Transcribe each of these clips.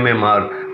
MMR،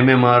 MMR